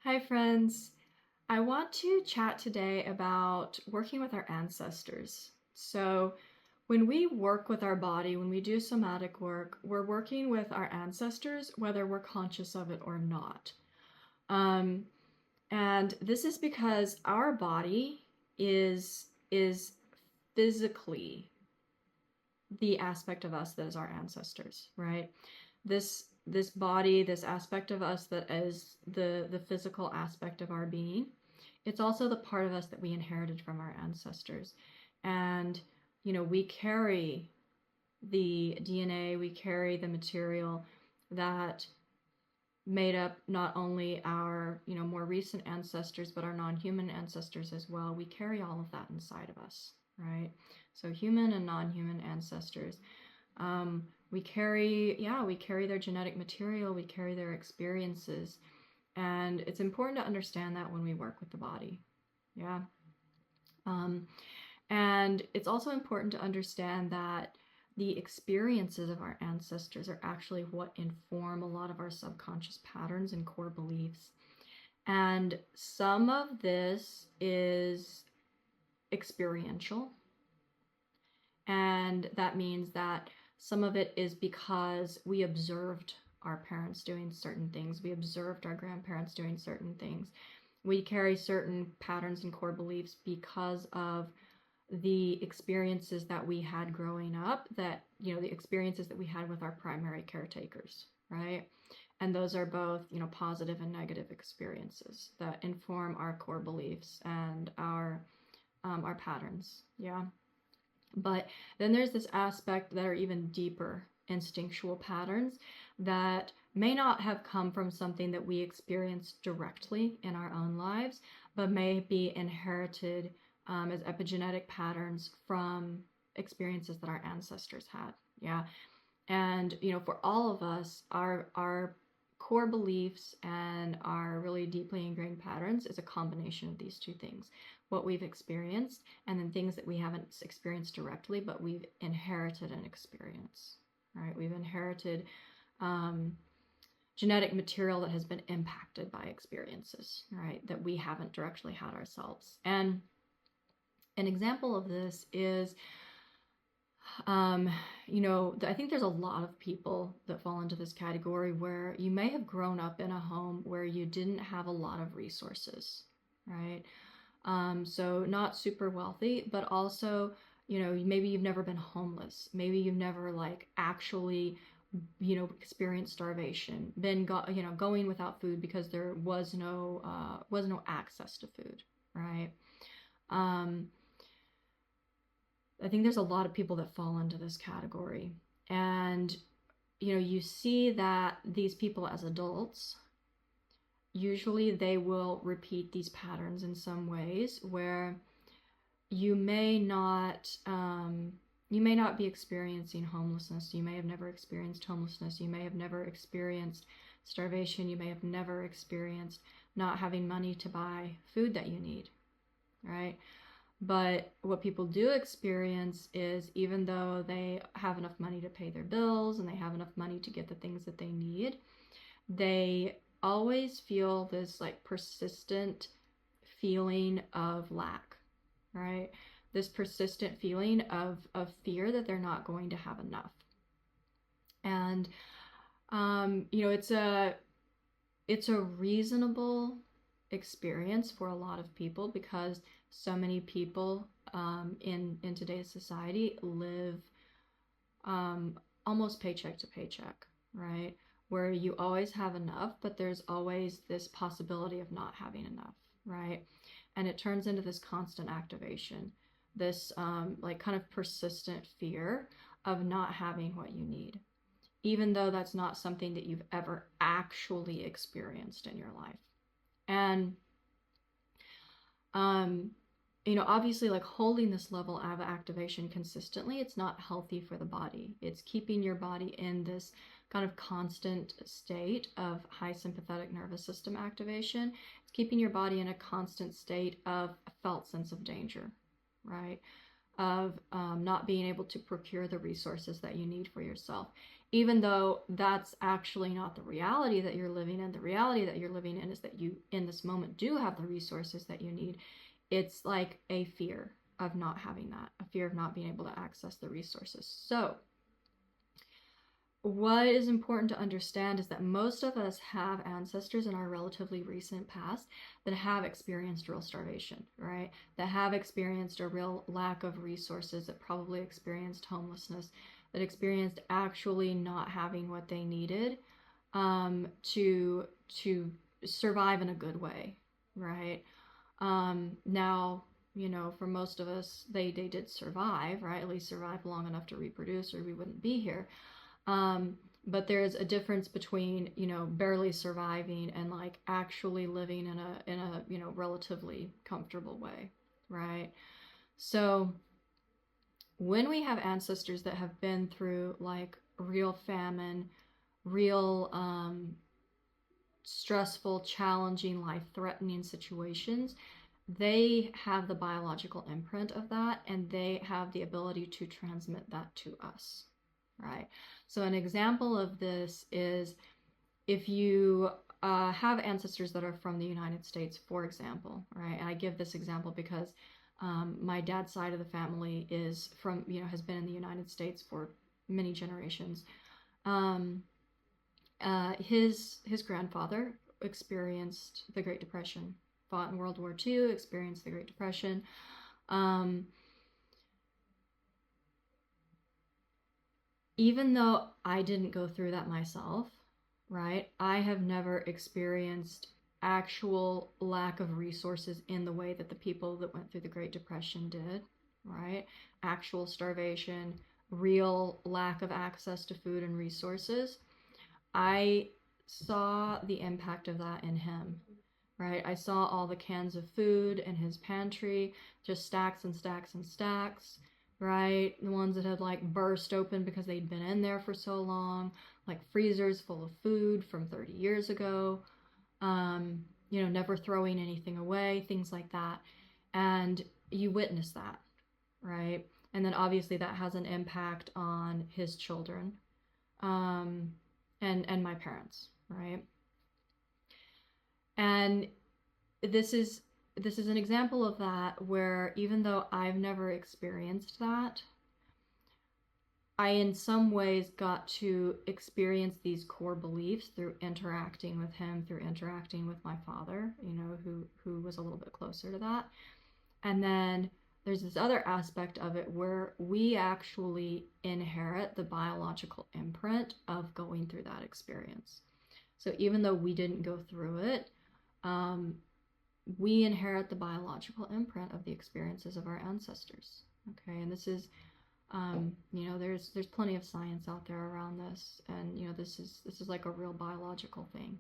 Hi friends! I want to chat today about working with our ancestors. So when we work with our body, when we do somatic work, we're working with our ancestors, whether we're conscious of it or not. Um, and this is because our body is physically the aspect of us that is our ancestors, right? This body, this aspect of us that is the physical aspect of our being, it's also the part of us that we inherited from our ancestors. And we carry the DNA, we carry the material that made up not only our more recent ancestors, but our non-human ancestors as well. We carry all of that inside of us, right? So human and non-human ancestors. We carry their genetic material, we carry their experiences, and it's important to understand that when we work with the body. Yeah. And it's also important to understand that the experiences of our ancestors are actually what inform a lot of our subconscious patterns and core beliefs. And some of this is experiential. And that means that some of it is because we observed our parents doing certain things. We observed our grandparents doing certain things. We carry certain patterns and core beliefs because of the experiences that we had growing up, that, the experiences that we had with our primary caretakers, right? And those are both, positive and negative experiences that inform our core beliefs and our patterns. Yeah. But then there's this aspect that are even deeper instinctual patterns that may not have come from something that we experienced directly in our own lives, but may be inherited as epigenetic patterns from experiences that our ancestors had. Yeah. And, for all of us, our core beliefs and our really deeply ingrained patterns is a combination of these two things. What we've experienced, and then things that we haven't experienced directly, but we've inherited an experience, right? We've inherited genetic material that has been impacted by experiences, right? That we haven't directly had ourselves. And an example of this is, I think there's a lot of people that fall into this category where you may have grown up in a home where you didn't have a lot of resources, right? So not super wealthy, but also, maybe you've never been homeless. Maybe you've never actually, experienced starvation, been going without food because there was no access to food, right? I think there's a lot of people that fall into this category. And, you see that these people as adults, usually they will repeat these patterns in some ways where you may not be experiencing homelessness. You may have never experienced homelessness. You may have never experienced starvation. You may have never experienced not having money to buy food that you need, right? But what people do experience is, even though they have enough money to pay their bills and they have enough money to get the things that they need, they always feel this persistent feeling of lack, right? This persistent feeling of fear that they're not going to have enough. And, it's a reasonable experience for a lot of people because so many people in today's society live almost paycheck to paycheck, right? Where you always have enough, but there's always this possibility of not having enough, right? And it turns into this constant activation, this kind of persistent fear of not having what you need, even though that's not something that you've ever actually experienced in your life. And obviously, holding this level of activation consistently, it's not healthy for the body. It's keeping your body in this kind of constant state of high sympathetic nervous system activation. It's keeping your body in a constant state of a felt sense of danger, right? Of not being able to procure the resources that you need for yourself. even though that's actually not the reality that you're living in. The reality that you're living in is that you, in this moment, do have the resources that you need. It's like a fear of not having that, a fear of not being able to access the resources. So what is important to understand is that most of us have ancestors in our relatively recent past that have experienced real starvation, right? That have experienced a real lack of resources, that probably experienced homelessness, that experienced actually not having what they needed to survive in a good way, right? Now, you know, for most of us, they did survive, right? At least survive long enough to reproduce, or we wouldn't be here. But there's a difference between, you know, barely surviving and like actually living in a you know, relatively comfortable way, right? So when we have ancestors that have been through like real famine, real stressful, challenging, life-threatening situations, they have the biological imprint of that, and they have the ability to transmit that to us, right? So an example of this is if you have ancestors that are from the United States, for example, right? And I give this example because my dad's side of the family is from, you know, has been in the United States for many generations. His grandfather experienced the Great Depression, fought in World War II, experienced the Great Depression. Even though I didn't go through that myself, right? I have never experienced actual lack of resources in the way that the people that went through the Great Depression did, right? Actual starvation, real lack of access to food and resources. I saw the impact of that in him, right? I saw all the cans of food in his pantry, just stacks and stacks and stacks, right? The ones that had like burst open because they'd been in there for so long, like freezers full of food from 30 years ago, you know, never throwing anything away, things like that. And you witness that, right? And then obviously that has an impact on his children, and my parents, right? And this is an example of that, where even though I've never experienced that, I in some ways got to experience these core beliefs through interacting with him, through interacting with my father, you know, who was a little bit closer to that. And then there's this other aspect of it where we actually inherit the biological imprint of going through that experience. So even though we didn't go through it, we inherit the biological imprint of the experiences of our ancestors. Okay, and this is, you know, there's plenty of science out there around this, and you know, this is like a real biological thing.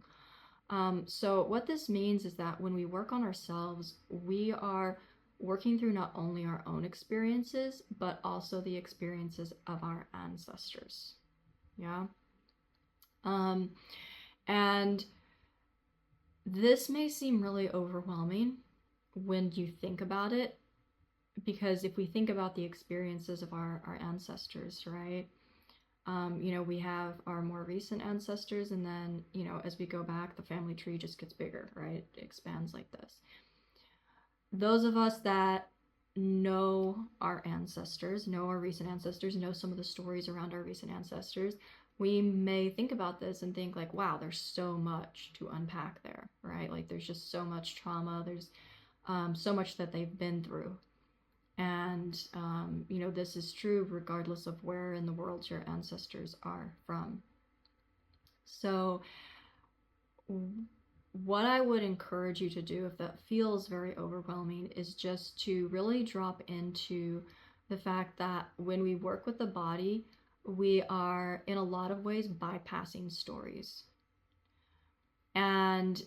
So what this means is that when we work on ourselves, we are working through not only our own experiences, but also the experiences of our ancestors. Yeah. And this may seem really overwhelming when you think about it, because if we think about the experiences of our ancestors, right? You know, we have our more recent ancestors, and then, you know, as we go back, the family tree just gets bigger, right? It expands like this. Those of us that know our ancestors, know our recent ancestors, know some of the stories around our recent ancestors, we may think about this and think like, wow, there's so much to unpack there, right? Like there's just so much trauma, there's so much that they've been through. And, you know, this is true regardless of where in the world your ancestors are from. So what I would encourage you to do, if that feels very overwhelming, is just to really drop into the fact that when we work with the body, we are in a lot of ways bypassing stories. And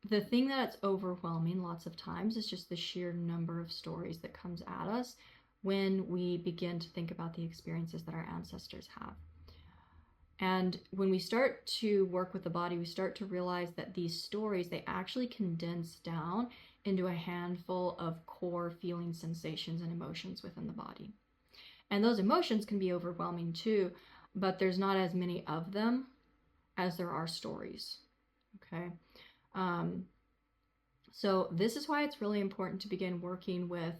the thing that's overwhelming lots of times is just the sheer number of stories that comes at us when we begin to think about the experiences that our ancestors have. And when we start to work with the body, we start to realize that these stories, they actually condense down into a handful of core feeling sensations and emotions within the body. And those emotions can be overwhelming too, but there's not as many of them as there are stories. Okay. So this is why it's really important to begin working with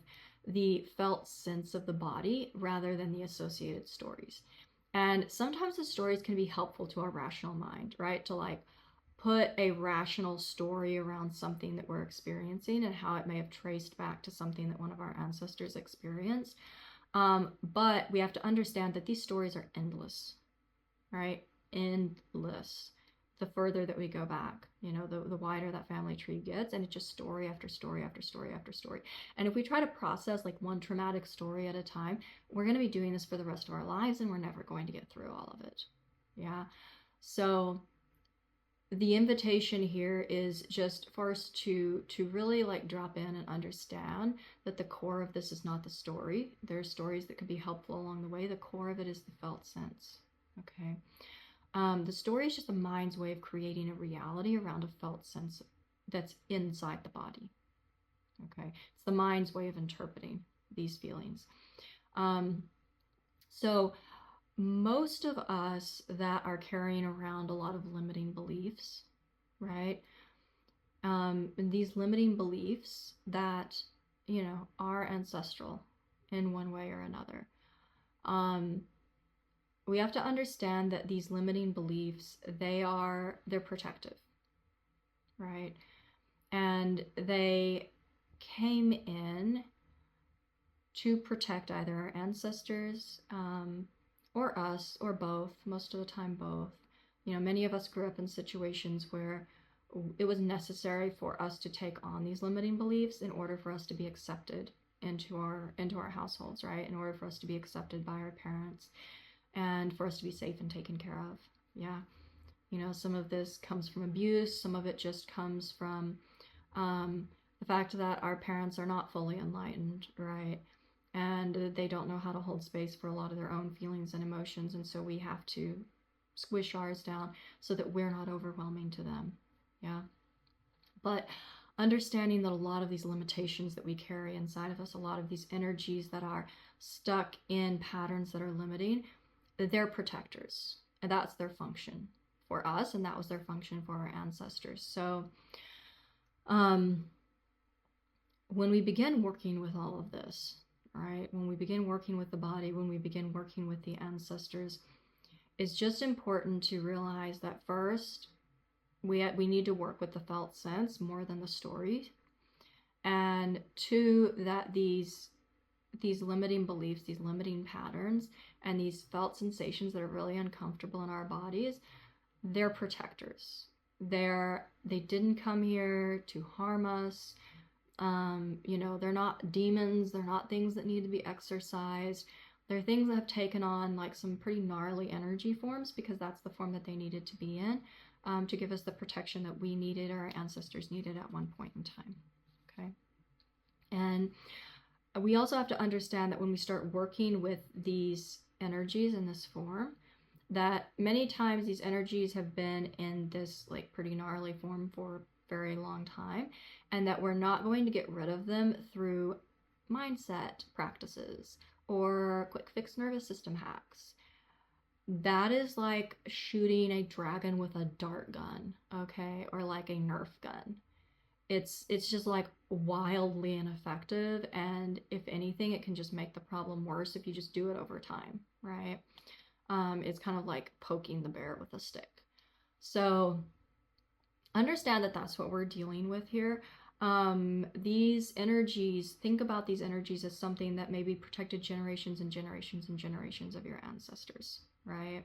the felt sense of the body rather than the associated stories. And sometimes the stories can be helpful to our rational mind, right? To like put a rational story around something that we're experiencing and how it may have traced back to something that one of our ancestors experienced. But we have to understand that these stories are endless, right? Endless. The further that we go back, the wider that family tree gets, and it's just story after story after story after story. And if we try to process like one traumatic story at a time, we're going to be doing this for the rest of our lives, and we're never going to get through all of it. Yeah. So the invitation here is just for us to really like drop in and understand that the core of this is not the story. There are stories that could be helpful along the way. The core of it is the felt sense. Okay. The story is just the mind's way of creating a reality around a felt sense that's inside the body. Okay. It's the mind's way of interpreting these feelings. So most of us that are carrying around a lot of limiting beliefs, right? And these limiting beliefs that, are ancestral in one way or another. We have to understand that these limiting beliefs, they're protective, right? And they came in to protect either our ancestors, or us, or both, most of the time both. Many of us grew up in situations where it was necessary for us to take on these limiting beliefs in order for us to be accepted into our households, right? In order for us to be accepted by our parents and for us to be safe and taken care of. Yeah. Some of this comes from abuse. Some of it just comes from the fact that our parents are not fully enlightened, right? And they don't know how to hold space for a lot of their own feelings and emotions. And so we have to squish ours down so that we're not overwhelming to them. Yeah. But understanding that a lot of these limitations that we carry inside of us, a lot of these energies that are stuck in patterns that are limiting, they're protectors. And that's their function for us. And that was their function for our ancestors. So when we begin working with all of this, right? When we begin working with the body, when we begin working with the ancestors, it's just important to realize that first, we need to work with the felt sense more than the story. And two, that these limiting beliefs, these limiting patterns, and these felt sensations that are really uncomfortable in our bodies, they're protectors. They didn't come here to harm us. They're not demons. They're not things that need to be exorcised. They're things that have taken on like some pretty gnarly energy forms because that's the form that they needed to be in, to give us the protection that we needed or our ancestors needed at one point in time. Okay. And we also have to understand that when we start working with these energies in this form, that many times these energies have been in this like pretty gnarly form for a very long time, and that we're not going to get rid of them through mindset practices or quick fix nervous system hacks. That is like shooting a dragon with a dart gun, okay, or like a Nerf gun. It's just like wildly ineffective, and if anything, it can just make the problem worse if you just do it over time, right? It's kind of like poking the bear with a stick. So understand that that's what we're dealing with here. These energies, think about these energies as something that maybe protected generations and generations and generations of your ancestors, right?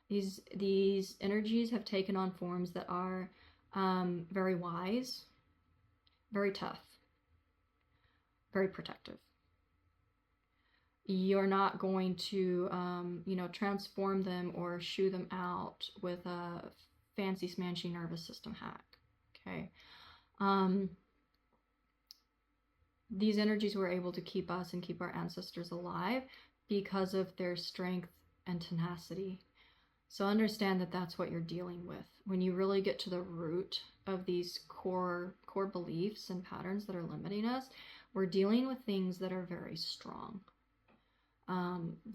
These energies have taken on forms that are very wise, very tough, very protective. You're not going to, transform them or shoo them out with a fancy smanchy nervous system hack. Okay. These energies were able to keep us and keep our ancestors alive because of their strength and tenacity. So understand that that's what you're dealing with. When you really get to the root of these core beliefs and patterns that are limiting us, we're dealing with things that are very strong.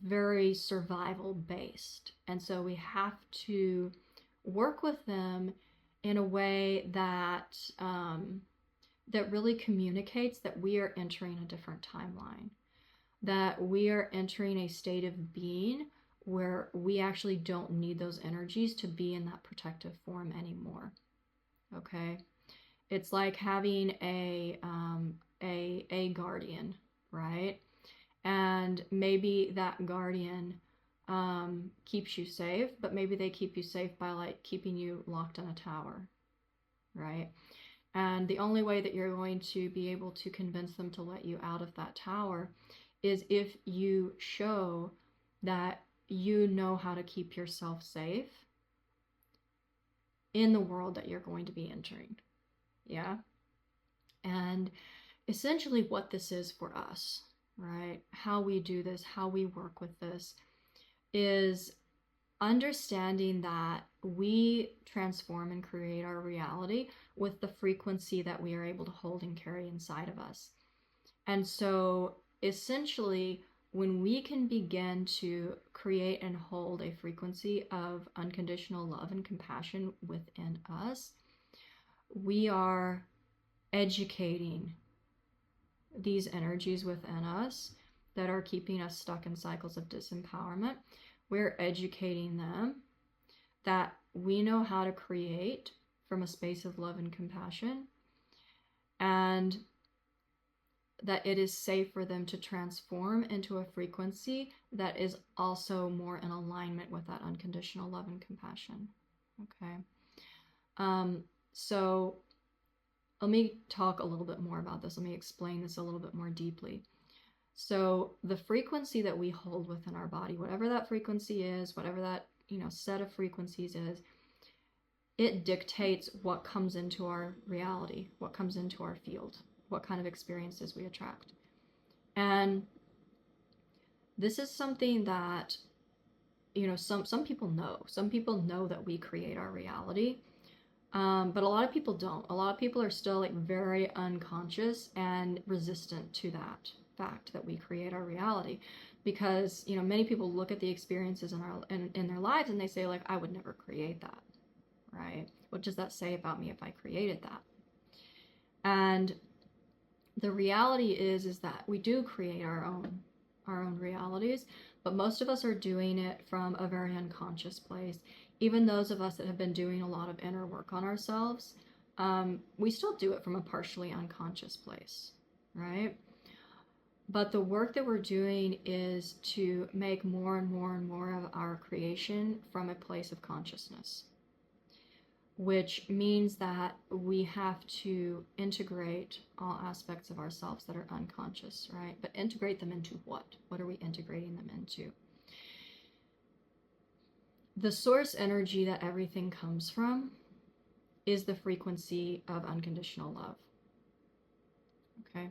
very survival based. And so we have to work with them in a way that that really communicates that we are entering a different timeline, that we are entering a state of being where we actually don't need those energies to be in that protective form anymore. Okay, it's like having a guardian, right? And maybe that guardian keeps you safe, but maybe they keep you safe by like keeping you locked in a tower, right? And the only way that you're going to be able to convince them to let you out of that tower is if you show that you know how to keep yourself safe in the world that you're going to be entering. Yeah. And essentially what this is for us, right? How we do this, how we work with this is understanding that we transform and create our reality with the frequency that we are able to hold and carry inside of us. And so essentially, when we can begin to create and hold a frequency of unconditional love and compassion within us, we are educating these energies within us that are keeping us stuck in cycles of disempowerment. We're educating them that we know how to create from a space of love and compassion, and that it is safe for them to transform into a frequency that is also more in alignment with that unconditional love and compassion. Okay. So let me talk a little bit more about this. Let me explain this a little bit more deeply. So the frequency that we hold within our body, whatever that frequency is, whatever that, set of frequencies is, it dictates what comes into our reality, what comes into our field, what kind of experiences we attract. And this is something that, some people know. Some people know that we create our reality. But a lot of people don't. A lot of people are still like very unconscious and resistant to that fact that we create our reality, because many people look at the experiences in their lives and they say like, I would never create that, right? What does that say about me if I created that? And the reality is that we do create our own realities, but most of us are doing it from a very unconscious place. Even those of us that have been doing a lot of inner work on ourselves, we still do it from a partially unconscious place, right? But the work that we're doing is to make more and more and more of our creation from a place of consciousness, which means that we have to integrate all aspects of ourselves that are unconscious, right? But integrate them into what? What are we integrating them into? The source energy that everything comes from is the frequency of unconditional love. Okay?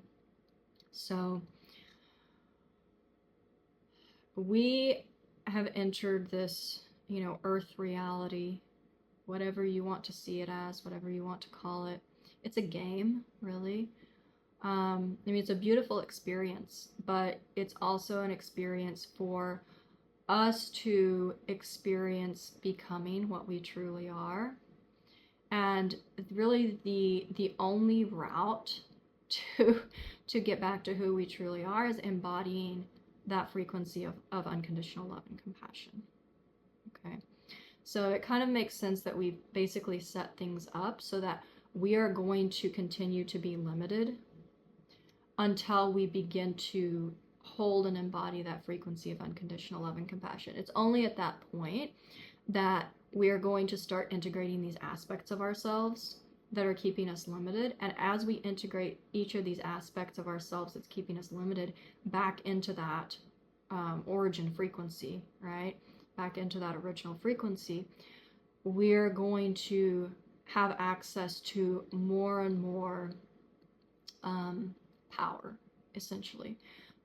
So we have entered this, earth reality, whatever you want to see it as, whatever you want to call it. It's a game, really. It's a beautiful experience, but it's also an experience for us to experience becoming what we truly are. And really the only route to get back to who we truly are is embodying that frequency of unconditional love and compassion. Okay. So it kind of makes sense that we basically set things up so that we are going to continue to be limited until we begin to hold and embody that frequency of unconditional love and compassion. It's only at that point that we are going to start integrating these aspects of ourselves that are keeping us limited. And as we integrate each of these aspects of ourselves that's keeping us limited back into that origin frequency, right? Back into that original frequency, we're going to have access to more and more power, essentially,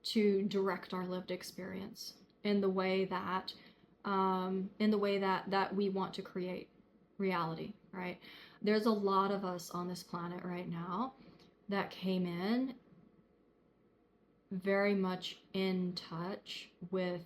to direct our lived experience in the way that that we want to create reality, right? There's a lot of us on this planet right now that came in very much in touch with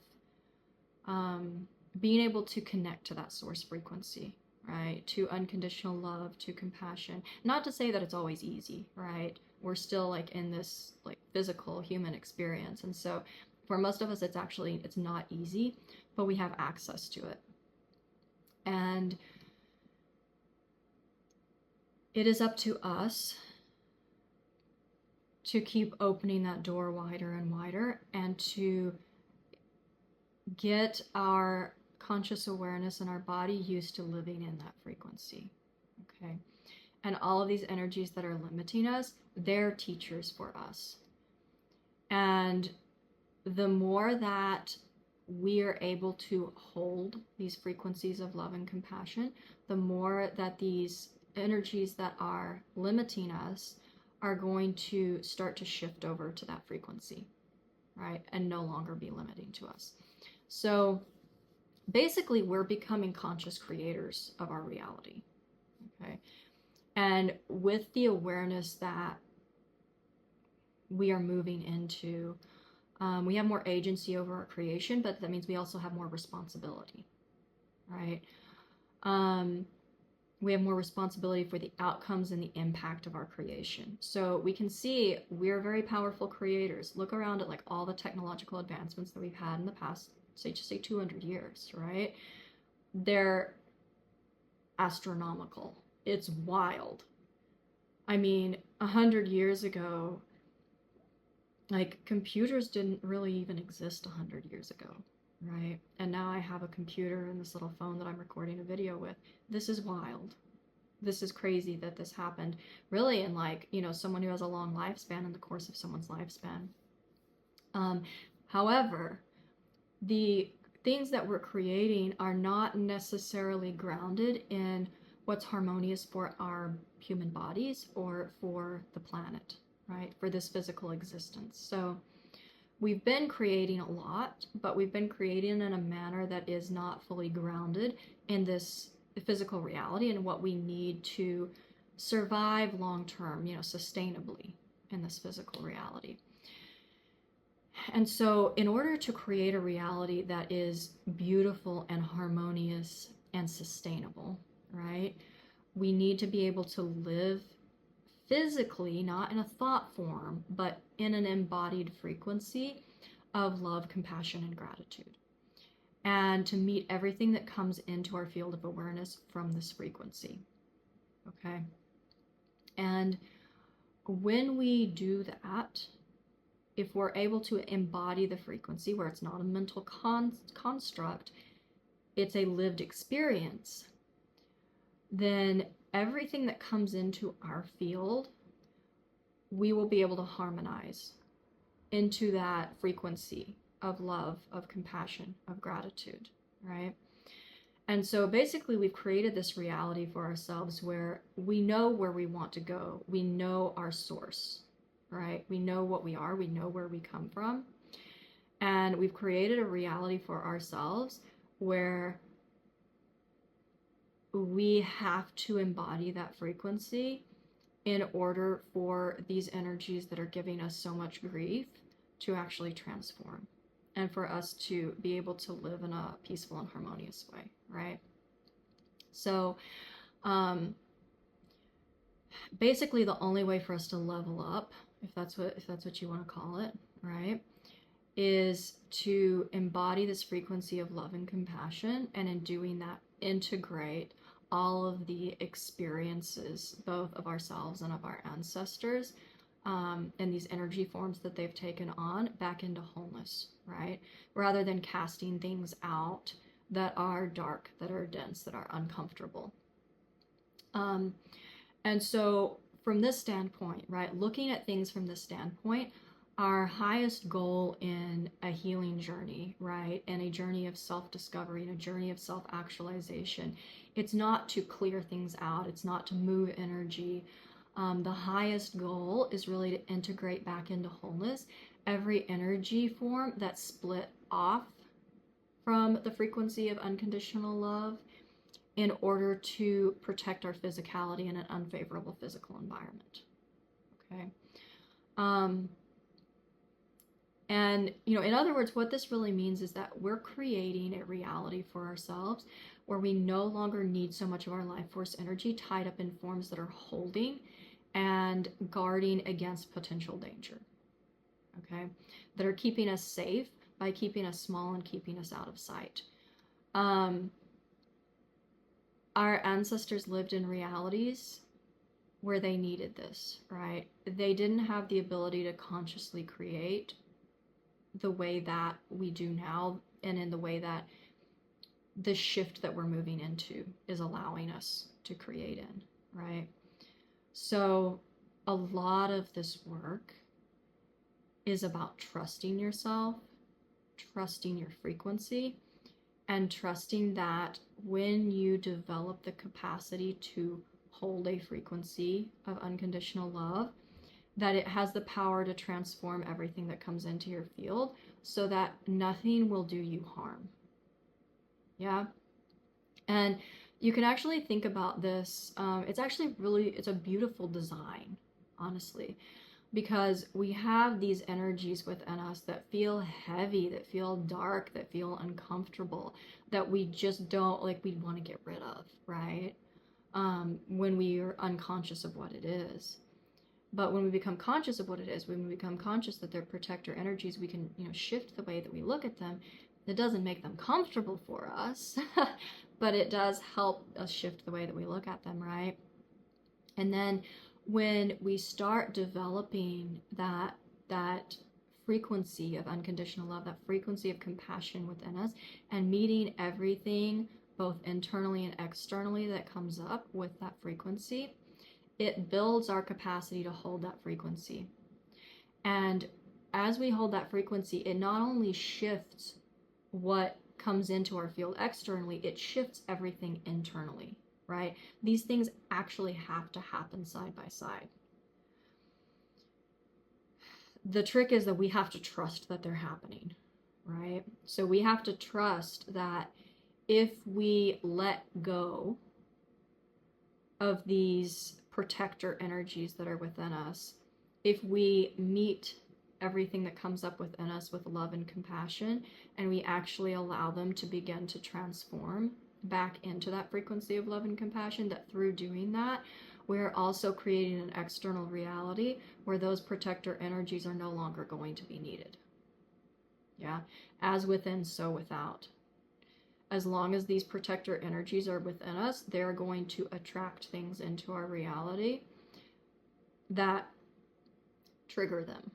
being able to connect to that source frequency, right? To unconditional love, to compassion. Not to say that it's always easy, right? We're still like in this like physical human experience. And so for most of us, it's not easy, but we have access to it. And it is up to us to keep opening that door wider and wider, and to get our conscious awareness and our body used to living in that frequency. Okay. And all of these energies that are limiting us, they're teachers for us. And the more that we are able to hold these frequencies of love and compassion, the more that these energies that are limiting us are going to start to shift over to that frequency, right? And no longer be limiting to us. So basically, we're becoming conscious creators of our reality, okay? And with the awareness that we are moving into, we have more agency over our creation, but that means we also have more responsibility, right? We have more responsibility for the outcomes and the impact of our creation. So we can see we're very powerful creators. Look around at like all the technological advancements that we've had in the past, say 200 years, right? They're astronomical. It's wild. I mean, 100 years ago, like computers didn't really even exist 100 years ago, right? And now I have a computer and this little phone that I'm recording a video with. This is wild. This is crazy that this happened really in like, someone who has a long lifespan in the course of someone's lifespan. However, the things that we're creating are not necessarily grounded in what's harmonious for our human bodies or for the planet, right? For this physical existence. So we've been creating a lot, but we've been creating in a manner that is not fully grounded in this physical reality and what we need to survive long-term, sustainably in this physical reality. And so in order to create a reality that is beautiful and harmonious and sustainable, right, we need to be able to live physically, not in a thought form, but in an embodied frequency of love, compassion, and gratitude. And to meet everything that comes into our field of awareness from this frequency. Okay? And when we do that, if we're able to embody the frequency where it's not a mental construct, it's a lived experience, then everything that comes into our field, we will be able to harmonize into that frequency of love, of compassion, of gratitude, right? And so basically we've created this reality for ourselves where we know where we want to go. We know our source, right? We know what we are. We know where we come from. And we've created a reality for ourselves where we have to embody that frequency in order for these energies that are giving us so much grief to actually transform, and for us to be able to live in a peaceful and harmonious way, right? So basically the only way for us to level up, if that's what you want to call it, right, is to embody this frequency of love and compassion, and in doing that, integrate all of the experiences, both of ourselves and of our ancestors, and these energy forms that they've taken on, back into wholeness, right? Rather than casting things out that are dark, that are dense, that are uncomfortable. And so from this standpoint, right, looking at things from this standpoint, our highest goal in a healing journey, right, and a journey of self-discovery and a journey of self-actualization, it's not to clear things out. It's not to move energy. The highest goal is really to integrate back into wholeness every energy form that's split off from the frequency of unconditional love in order to protect our physicality in an unfavorable physical environment. Okay. And, in other words, what this really means is that we're creating a reality for ourselves where we no longer need so much of our life force energy tied up in forms that are holding and guarding against potential danger. Okay? That are keeping us safe by keeping us small and keeping us out of sight. Our ancestors lived in realities where they needed this, right? They didn't have the ability to consciously create the way that we do now, and in the way that the shift that we're moving into is allowing us to create in, right? So a lot of this work is about trusting yourself, trusting your frequency, and trusting that when you develop the capacity to hold a frequency of unconditional love, that it has the power to transform everything that comes into your field so that nothing will do you harm. Yeah. And you can actually think about this. It's actually it's a beautiful design, honestly, because we have these energies within us that feel heavy, that feel dark, that feel uncomfortable, that we just don't like, we want to get rid of, right? When we are unconscious of what it is. But when we become conscious of what it is, when we become conscious that they're protector energies, we can, shift the way that we look at them. It doesn't make them comfortable for us, but it does help us shift the way that we look at them, right? And then when we start developing that frequency of unconditional love, that frequency of compassion within us, and meeting everything both internally and externally that comes up with that frequency, it builds our capacity to hold that frequency. And as we hold that frequency, it not only shifts what comes into our field externally, it shifts everything internally, right? These things actually have to happen side by side. The trick is that we have to trust that they're happening, right? So we have to trust that if we let go of these protector energies that are within us, if we meet everything that comes up within us with love and compassion, and we actually allow them to begin to transform back into that frequency of love and compassion, that through doing that, we're also creating an external reality where those protector energies are no longer going to be needed. Yeah, as within, so without. As long as these protector energies are within us, they're going to attract things into our reality that trigger them,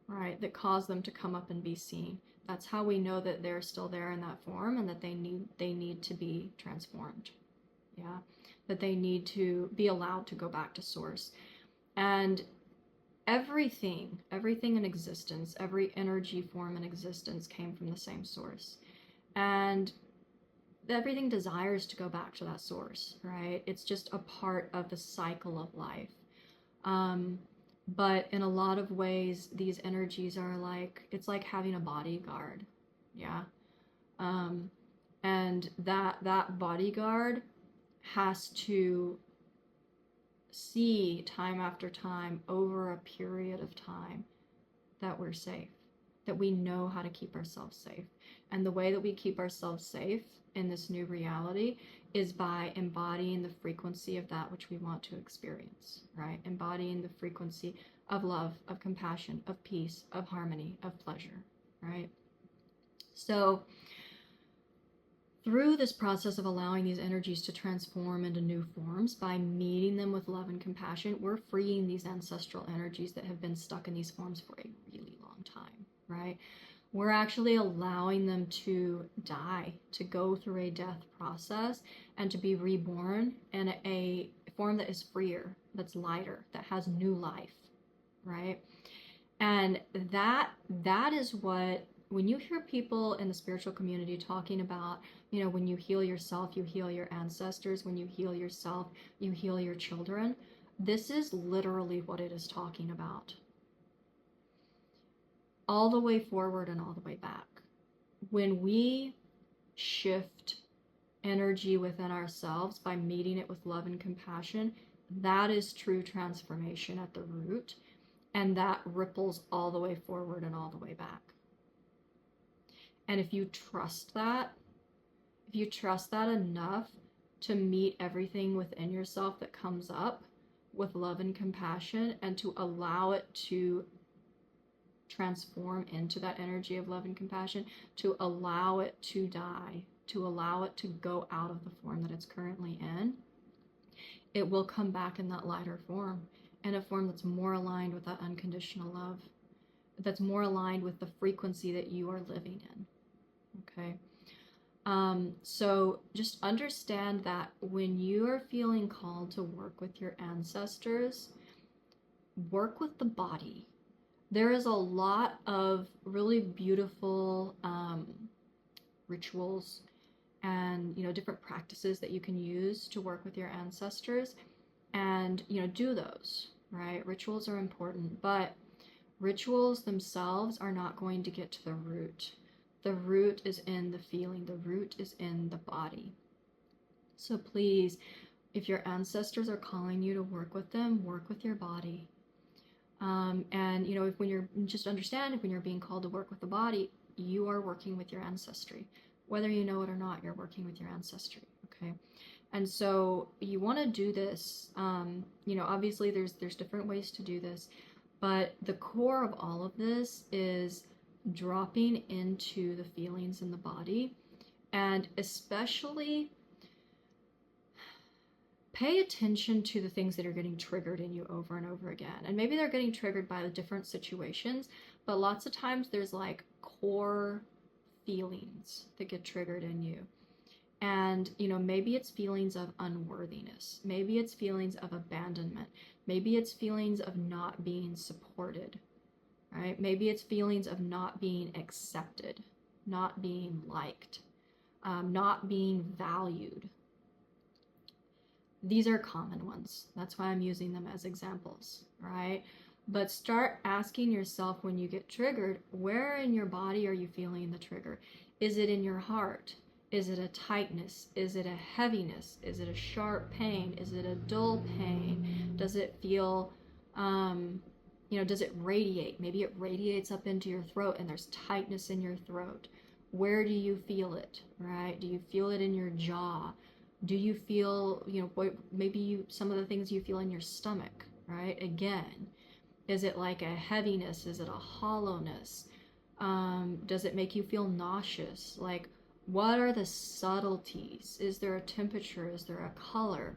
right? That cause them to come up and be seen. That's how we know that they're still there in that form, and that they need to be transformed. Yeah, that they need to be allowed to go back to source. And everything in existence, every energy form in existence came from the same source. And everything desires to go back to that source, right? It's just a part of the cycle of life. But in a lot of ways, these energies are like, it's like having a bodyguard. Yeah. And that bodyguard has to see time after time over a period of time that we're safe, that we know how to keep ourselves safe. And the way that we keep ourselves safe in this new reality is by embodying the frequency of that which we want to experience, right? Embodying the frequency of love, of compassion, of peace, of harmony, of pleasure, right? So through this process of allowing these energies to transform into new forms, by meeting them with love and compassion, we're freeing these ancestral energies that have been stuck in these forms for a really long time, right? We're actually allowing them to die, to go through a death process, and to be reborn in a form that is freer, that's lighter, that has new life, right? And that is what, when you hear people in the spiritual community talking about, when you heal yourself, you heal your ancestors. When you heal yourself, you heal your children. This is literally what it is talking about. All the way forward and all the way back. When we shift energy within ourselves by meeting it with love and compassion, that is true transformation at the root, and that ripples all the way forward and all the way back, And if you trust that enough to meet everything within yourself that comes up with love and compassion, and to allow it to transform into that energy of love and compassion, to allow it to die, to allow it to go out of the form that it's currently in, it will come back in that lighter form, in a form that's more aligned with that unconditional love, that's more aligned with the frequency that you are living in. Okay. So just understand that when you are feeling called to work with your ancestors, work with the body. There is a lot of really beautiful rituals and, different practices that you can use to work with your ancestors, and, do those, right? Rituals are important, but rituals themselves are not going to get to the root. The root is in the feeling. The root is in the body. So please, if your ancestors are calling you to work with them, work with your body. And if when you're just understand, if when you're being called to work with the body, you are working with your ancestry, whether you know it or not. You're working with your ancestry. Okay. And so you want to do this. Obviously there's different ways to do this, but the core of all of this is dropping into the feelings in the body, and especially pay attention to the things that are getting triggered in you over and over again. And maybe they're getting triggered by the different situations, but lots of times there's like core feelings that get triggered in you. And, maybe it's feelings of unworthiness. Maybe it's feelings of abandonment. Maybe it's feelings of not being supported, right? Maybe it's feelings of not being accepted, not being liked, not being valued. These are common ones. That's why I'm using them as examples, right? But start asking yourself when you get triggered, where in your body are you feeling the trigger? Is it in your heart? Is it a tightness? Is it a heaviness? Is it a sharp pain? Is it a dull pain? Does it feel, does it radiate? Maybe it radiates up into your throat and there's tightness in your throat. Where do you feel it, right? Do you feel it in your jaw? Do you feel, maybe some of the things you feel in your stomach, right? Again, is it like a heaviness? Is it a hollowness? Does it make you feel nauseous? Like, what are the subtleties? Is there a temperature? Is there a color?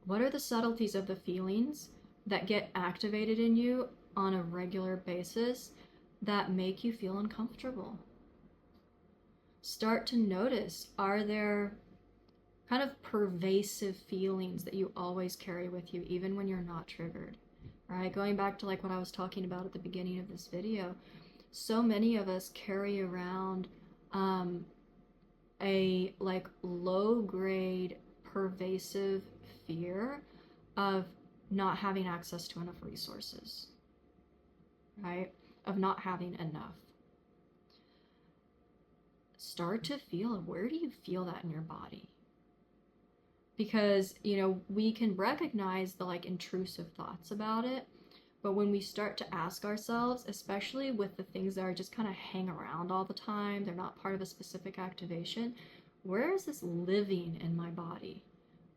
What are the subtleties of the feelings that get activated in you on a regular basis that make you feel uncomfortable? Start to notice, are there kind of pervasive feelings that you always carry with you, even when you're not triggered, right? Going back to like what I was talking about at the beginning of this video, so many of us carry around a like low grade pervasive fear of not having access to enough resources, right? Of not having enough. Start to feel, where do you feel that in your body? Because, we can recognize the like intrusive thoughts about it, but when we start to ask ourselves, especially with the things that are just kind of hang around all the time, they're not part of a specific activation, where is this living in my body?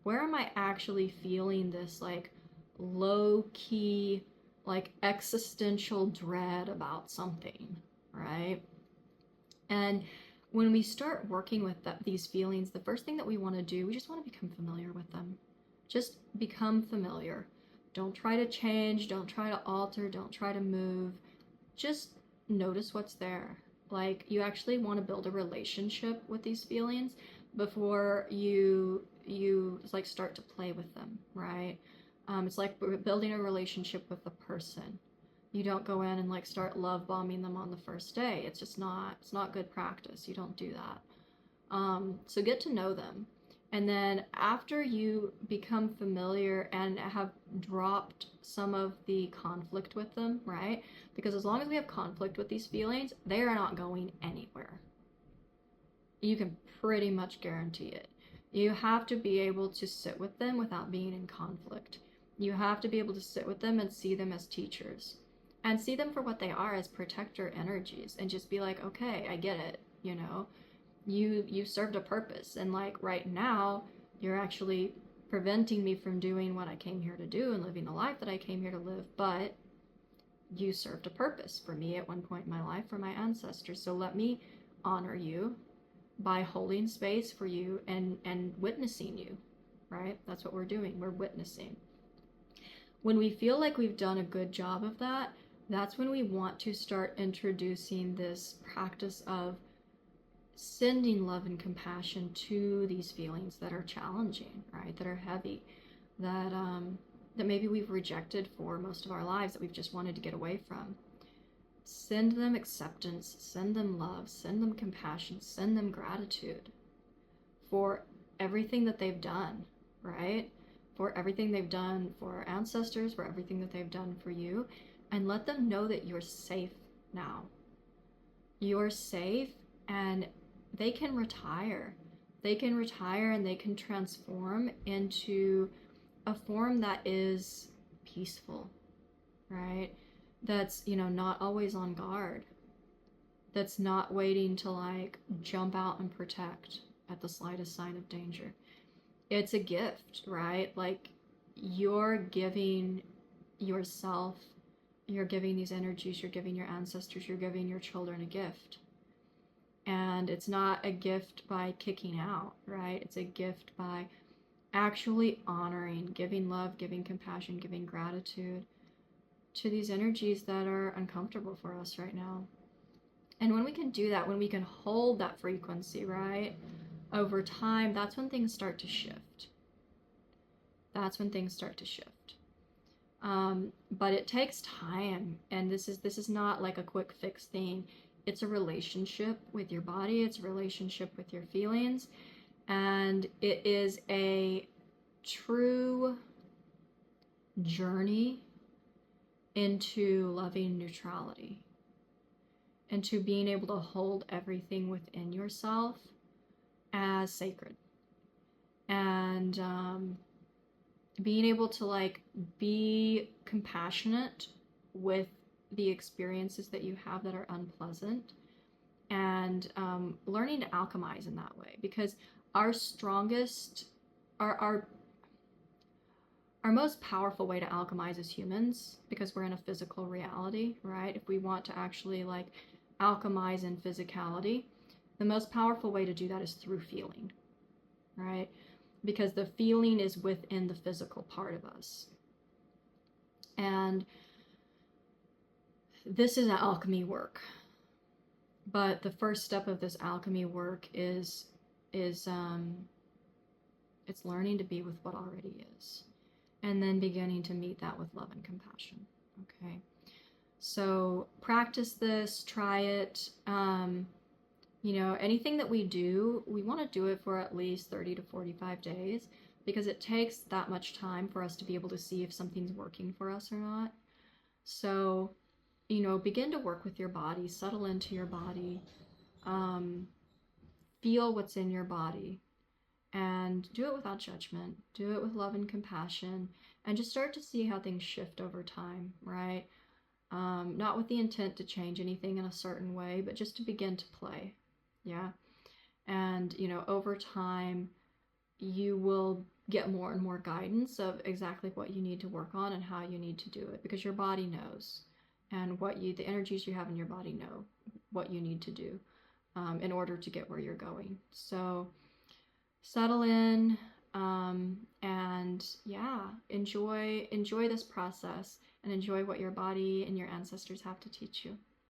Where am I actually feeling this like low key, like existential dread about something, right? And when we start working with these feelings, the first thing that we want to do, we just want to become familiar with them. Just become familiar. Don't try to change. Don't try to alter. Don't try to move. Just notice what's there. Like, you actually want to build a relationship with these feelings before you like start to play with them, right? It's like building a relationship with a person. You don't go in and like start love bombing them on the first day. It's just not, it's not good practice. You don't do that. So get to know them. And then after you become familiar and have dropped some of the conflict with them, right? Because as long as we have conflict with these feelings, they are not going anywhere. You can pretty much guarantee it. You have to be able to sit with them without being in conflict. You have to be able to sit with them and see them as teachers. and see them for what they are, as protector energies, and just be like, okay, I get it, you know, you served a purpose, and like right now you're actually preventing me from doing what I came here to do and living the life that I came here to live, but you served a purpose for me at one point in my life, for my ancestors. So let me honor you by holding space for you and witnessing you, right? That's what we're doing. We're witnessing. When we feel like we've done a good job of that, that's when we want to start introducing this practice of sending love and compassion to these feelings that are challenging, right? That are heavy, that that maybe we've rejected for most of our lives, that we've just wanted to get away from. Send them acceptance, send them love, send them compassion, send them gratitude for everything that they've done, right? For everything they've done for our ancestors, for everything that they've done for you, and let them know that you're safe now. You're safe, and they can retire. They can retire and they can transform into a form that is peaceful, right? That's, you know, not always on guard. That's not waiting to like jump out and protect at the slightest sign of danger. It's a gift, right? Like, you're giving yourself, you're giving these energies, you're giving your ancestors, you're giving your children a gift. And it's not a gift by kicking out, right? It's a gift by actually honoring, giving love, giving compassion, giving gratitude to these energies that are uncomfortable for us right now. And when we can do that, when we can hold that frequency, right, over time, that's when things start to shift. That's when things start to shift. But it takes time, and this is not like a quick fix thing. It's a relationship with your body. It's a relationship with your feelings, and it is a true journey into loving neutrality, into being able to hold everything within yourself as sacred, and being able to like be compassionate with the experiences that you have that are unpleasant, and learning to alchemize in that way, because our strongest, our most powerful way to alchemize as humans, because we're in a physical reality, right? If we want to actually like alchemize in physicality, the most powerful way to do that is through feeling, right? Because the feeling is within the physical part of us. And this is an alchemy work. But the first step of this alchemy work is it's learning to be with what already is, and then beginning to meet that with love and compassion. Okay, so practice this, try it. You know, anything that we do, we want to do it for at least 30 to 45 days, because it takes that much time for us to be able to see if something's working for us or not. So, you know, begin to work with your body, settle into your body, feel what's in your body, and do it without judgment. Do it with love and compassion, and just start to see how things shift over time, right? Not with the intent to change anything in a certain way, but just to begin to play. Yeah. And, you know, over time, you will get more and more guidance of exactly what you need to work on and how you need to do it, because your body knows, and the energies you have in your body know what you need to do in order to get where you're going. So settle in, and yeah, enjoy this process, and enjoy what your body and your ancestors have to teach you.